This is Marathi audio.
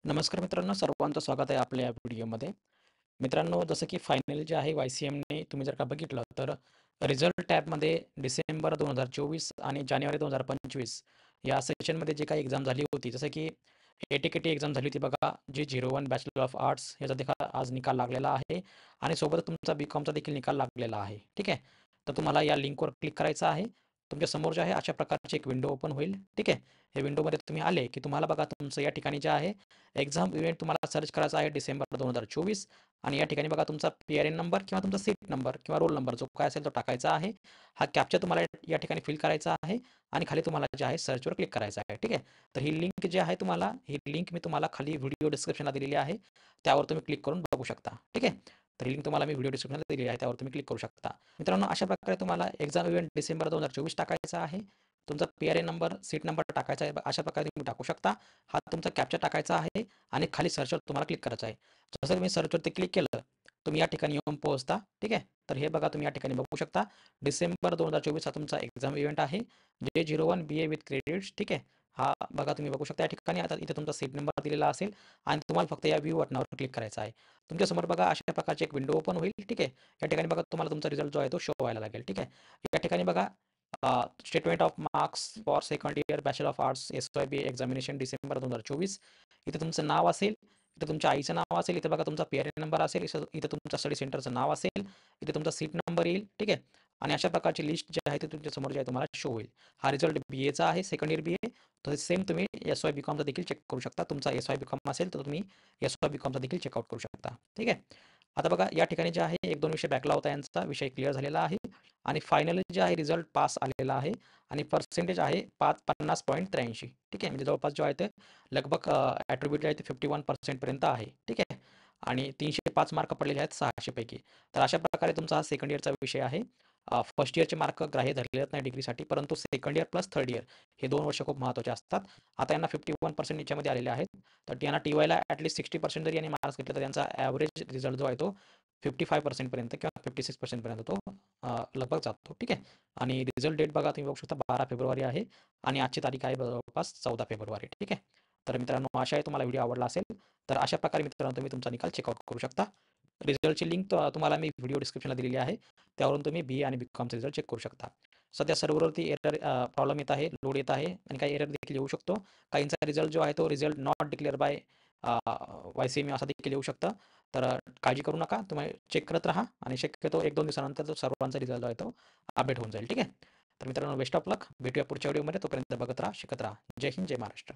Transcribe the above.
नमस्कार मित्रांनो, सर्वांचं स्वागत आहे आपल्या या व्हिडिओमध्ये. मित्रांनो, जसं की फायनल जे आहे YCMने तुम्ही जर का बघितलं तर रिझल्ट टॅबमध्ये डिसेंबर 2024 आणि जानेवारी 2025 या सेशनमध्ये जे काही एक्झाम झाली होती, जसं की ATKT एक्झाम झाली होती बघा, जी 01 बॅचलर ऑफ आर्ट्स याचा देखील आज निकाल लागलेला आहे आणि सोबतच तुमचा BCOMचा देखील निकाल लागलेला आहे. ठीक आहे. तर तुम्हाला या लिंकवर क्लिक करायचं आहे. तुमच्या समोर जे आहे अशा प्रकारची एक विंडो ओपन होईल. ठीक आहे. या विंडोमध्ये तुम्ही आले की तुम्हाला बघा तुमचं या ठिकाणी जे आहे एक्झाम इव्हेंट तुम्हाला सर्च करायचा आहे डिसेंबर 2024 आणि या ठिकाणी बघा तुमचा PRN नंबर किंवा तुमचा सीट नंबर किंवा रोल नंबर जो काय असेल तो टाकायचा आहे. हा कॅप्चा तुम्हाला या ठिकाणी फिल करायचा आहे आणि खाली तुम्हाला जे आहे सर्चवर क्लिक करायचं आहे. ठीक आहे. तर ही लिंक जी आहे तुम्हाला ही लिंक मी तुम्हाला खाली व्हिडिओ डिस्क्रिप्शनला दिलेली आहे. त्यावर तुम्ही क्लिक करून बघू शकता. ठीक आहे. तर ही लिंक तुम्हाला मी व्हिडिओ डिस्क्रिप्शनला दिलेली आहे. त्यावर तुम्ही क्लिक करू शकता. मित्रांनो, अशा प्रकारे तुम्हाला एक्झाम इव्हेंट डिसेंबर 2024 टाकायचा आहे. तुमचा PRN नंबर, सीट नंबर टाकायचा आहे. अशा प्रकारे तुम्ही टाकू शकता. हा तुमचा कॅप्चा टाकायचा आहे आणि खाली सर्चवर तुम्हाला क्लिक करायचं आहे. जसं तुम्ही सर्चवरती क्लिक केलं, तुम्ही या ठिकाणी येऊन पोहोचता. ठीक आहे. तर हे बघा तुम्ही या ठिकाणी बघू शकता. डिसेंबर 2024 हा तुमचा एक्झाम इव्हेंट आहे. J01 BA with credits. ठीक आहे. हा बघा तुम्ही बघू शकता या ठिकाणी. आता इथे तुमचा सीट नंबर दिलेला असेल आणि तुम्हाला फक्त या व्ह्यू बटनावर क्लिक करायचं आहे. तुमच्यासमोर बघा अशा प्रकारची एक विंडो ओपन होईल. ठीक आहे. या ठिकाणी बघा तुम्हाला तुमचा रिझल्ट जो आहे तो शो व्हायला लागेल. ठीक आहे. या ठिकाणी बघा statement of marks for second year bachelor of arts SYB examination December 2024. इथे तुमचं नाव असेल, इथे तुमच्या आईचं नाव असेल, इथे बघा तुमचा PRN नंबर असेल, इथे तुमच्या स्टडी सेंटरचं नाव असेल, इथे तुमचा सीट नंबर येईल. ठीक आहे. आणि अशा प्रकारची लिस्ट जी आहे ती तुमच्या समोर जे आहे तुम्हाला शो होईल. हा रिझल्ट BAचा आहे, सेकंड इयर BA. तर सेम तुम्ही SY BCOMचा देखील चेक करू शकता. तुमचा SY BCOM असेल तर तुम्ही SY BCOMचा देखील चेकआउट करू शकता. ठीक आहे. आता बघा या ठिकाणी जे आहे 1-2 विषय बॅकला होता, यांचा विषय क्लिअर झालेला आहे आणि फायनली जे आहे रिझल्ट पास आलेला आहे आणि पर्सेंटेज आहे 50.83. ठीक आहे. म्हणजे जवळपास जो आहे ते लगभग ॲट्रिब्यूट आहे ते 51% पर्यंत आहे. ठीक आहे. आणि 305 मार्क पडलेले आहेत 600 पैकी. तर अशा प्रकारे तुमचा हा सेकंड इयरचा विषय आहे. फर्स्ट इयरचे मार्क ग्राह्य धरले नाही डिग्रीसाठी, परंतु second year plus third year हे 2 वर्ष खूप महत्त्वाचे असतात. आता यांना 51% याच्यामध्ये आलेले आहेत. तर यांना TYला ॲटलीस्ट 60% जरी यांनी मार्क्स घेतले तर त्यांचा ॲव्हरेज रिझल्ट जो आहे तो 55% पर्यंत किंवा 56% पर्यंत तो लगभग जातो. ठीक आहे. आणि रिझल्ट डेट बघा तुम्ही बघू शकता 12 फेब्रुवारी आहे आणि आजची तारीख आहे जवळपास 14 फेब्रुवारी. ठीक आहे. तर मित्रांनो, आशा आहे तुम्हाला व्हिडिओ आवडला असेल. तर अशा प्रकारे मित्रांनो तुम्ही तुमचा निकाल चेकआउट करू शकता. रिझल्टची लिंक तुम्हाला मी व्हिडिओ डिस्क्रिप्शनला दिलेली आहे. त्यावरून तुम्ही BA आणि BCOMचा रिझल्ट चेक करू शकता. सध्या सर्व्हरवरती एरर प्रॉब्लेम येत आहे, लोड येत आहे आणि काही एरर देखील येऊ शकतो. काहींचा रिझल्ट जो आहे तो result not declare by YCM असा देखील येऊ शकतं. तर काळजी करू नका. तुम्ही चेक करत राहा आणि शक्यतो 1-2 दिवसानंतर जो सर्वांचा रिझल्ट जो आहे तो अपडेट होऊन जाईल. ठीक आहे. तर मित्रांनो, बेस्ट ऑफ लक. भेटूया पुढच्या व्हिडिओमध्ये. तोपर्यंत बघत राहा, शिकत राहा. जय हिंद, जय महाराष्ट्र.